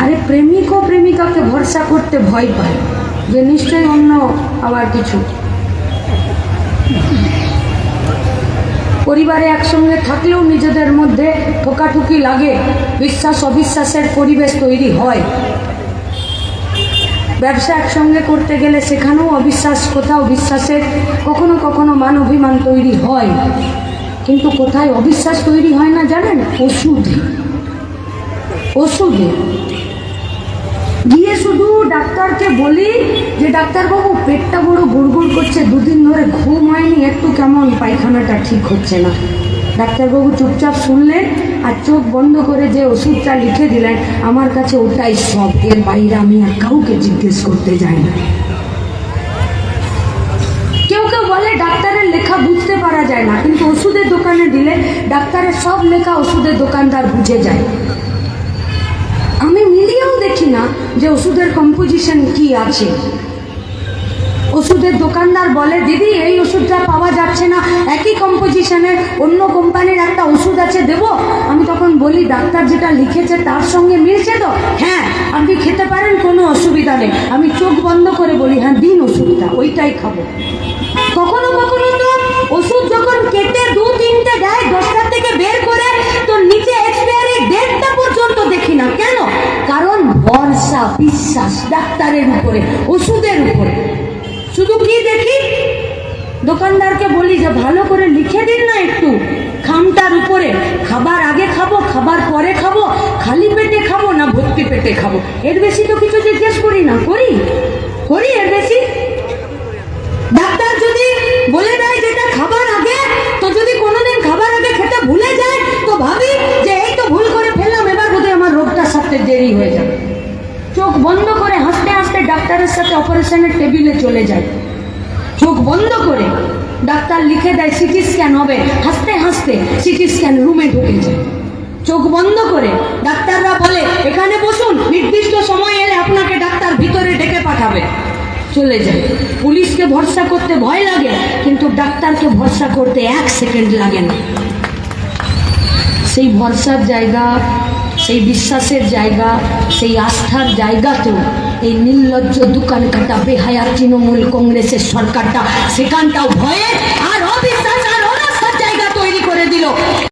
আরে প্রেমিকও প্রেমিকাকে ভরসা করতে ভয় পায় যে নিশ্চয়ই অন্য আবার কিছু। পরিবারে একসঙ্গে থাকলেও নিজেদের মধ্যে ঠোকাঠুকি লাগে, বিশ্বাস অবিশ্বাসের পরিবেশ তৈরি হয়। ব্যবসা একসঙ্গে করতে গেলে সেখানেও অবিশ্বাস, কোথাও বিশ্বাসের, কখনো কখনো মান অভিমান তৈরি হয়। কিন্তু কোথায় অবিশ্বাস তৈরি হয় না জানেন? ওষুধে। ওষুধে গিয়ে শুধু ডাক্তারকে বলি যে ডাক্তারবাবু পেটটা বড় গুড়গুড় করছে, দুদিন ধরে ঘুম হয়নি, একটু কেমন পায়খানাটা ঠিক হচ্ছে না। ডাক্তারবাবু চুপচাপ শুনলেন আর চোখ বন্ধ করে যে ওষুধটা লিখে দিলেন, আমার কাছে ওটাই সব, এর বাইরে আমি আর কাউকে জিজ্ঞেস করতে যাই না। কেউ কেউ বলে ডাক্তারের লেখা বুঝতে পারা যায় না, কিন্তু ওষুধের দোকানে দিলে ডাক্তারের সব লেখা ওষুধের দোকানদার বুঝে যায়। আমি মিলিয়েও দেখি না যে ওষুধের কম্পোজিশন কি আছে। ওষুধের দোকানদার বলে দিদি এই ওষুধটা পাওয়া যাচ্ছে না, একই কম্পোজিশনের অন্য কোম্পানির একটা ওষুধ আছে দেবো? আমি তখন বলি ডাক্তার যেটা লিখেছে তার সঙ্গে মিলছে তো? হ্যাঁ আপনি খেতে পারেন, কোনো অসুবিধা নেই। আমি চোখ বন্ধ করে বলি হ্যাঁ দিন ওষুধটা, ওইটাই খাবো। কখনো কখনো তো ওষুধ যখন কেটে 2-3টে দেয় 10টার থেকে বের করে, তো নিচে এক্সপায়ারি ডেটটা পর্যন্ত দেখি না। কেন? কারণ ভরসা, বিশ্বাস ডাক্তারের উপরে, ওষুধের উপরে। শুধু কি দেখি, দোকানদারকে বলি যে ভালো করে লিখে দিন না একটু খামটার উপরে, খাবার আগে খাবো, খাবার পরে খাবো, খালি পেটে খাবো না ভর্তি পেটে খাবো। এর বেশি তো কিছু জিজ্ঞেস করি না। করি এর বেশি? ডাক্তার যদি বলে দেয় যেটা খাবার আগে, তো যদি কোনোদিন খাবার আগে খেতে ভুলে যায় তো ভাবি যে এই তো ভুল করে ফেললাম, এবার বোধহয় আমার রোগটা সারতে দেরি হয়ে যাবে। চোখ বন্ধ করে হাসতে হাসতে ডাক্তারের সাথে অপারেশনের টেবিলে চলে যায়। চোখ বন্ধ করে ডাক্তার লিখে দেয় সিটি স্ক্যান হবে, হাসতে হাসতে সিটি স্ক্যান রুমে ঢুকে যায়। চোখ বন্ধ করে ডাক্তাররা বলে এখানে বসুন, নির্দিষ্ট সময় এলে আপনাকে ডাক্তার ভিতরে ডেকে পাঠাবে, চলে যায়। পুলিশকে ভরসা করতে ভয় লাগে, কিন্তু ডাক্তারকে ভরসা করতে 1 সেকেন্ড লাগে না। সেই ভরসার জায়গা, সেই বিশ্বাসের জায়গা, সেই আস্থার জায়গাতেও এই নির্লজ্জ দোকান কাটা বেহায়া তৃণমূল কংগ্রেসের সরকারটা সেখানটাও ভয়ে আর অবিশ্বাস আর অনাস্থার জায়গা তৈরি করে দিল।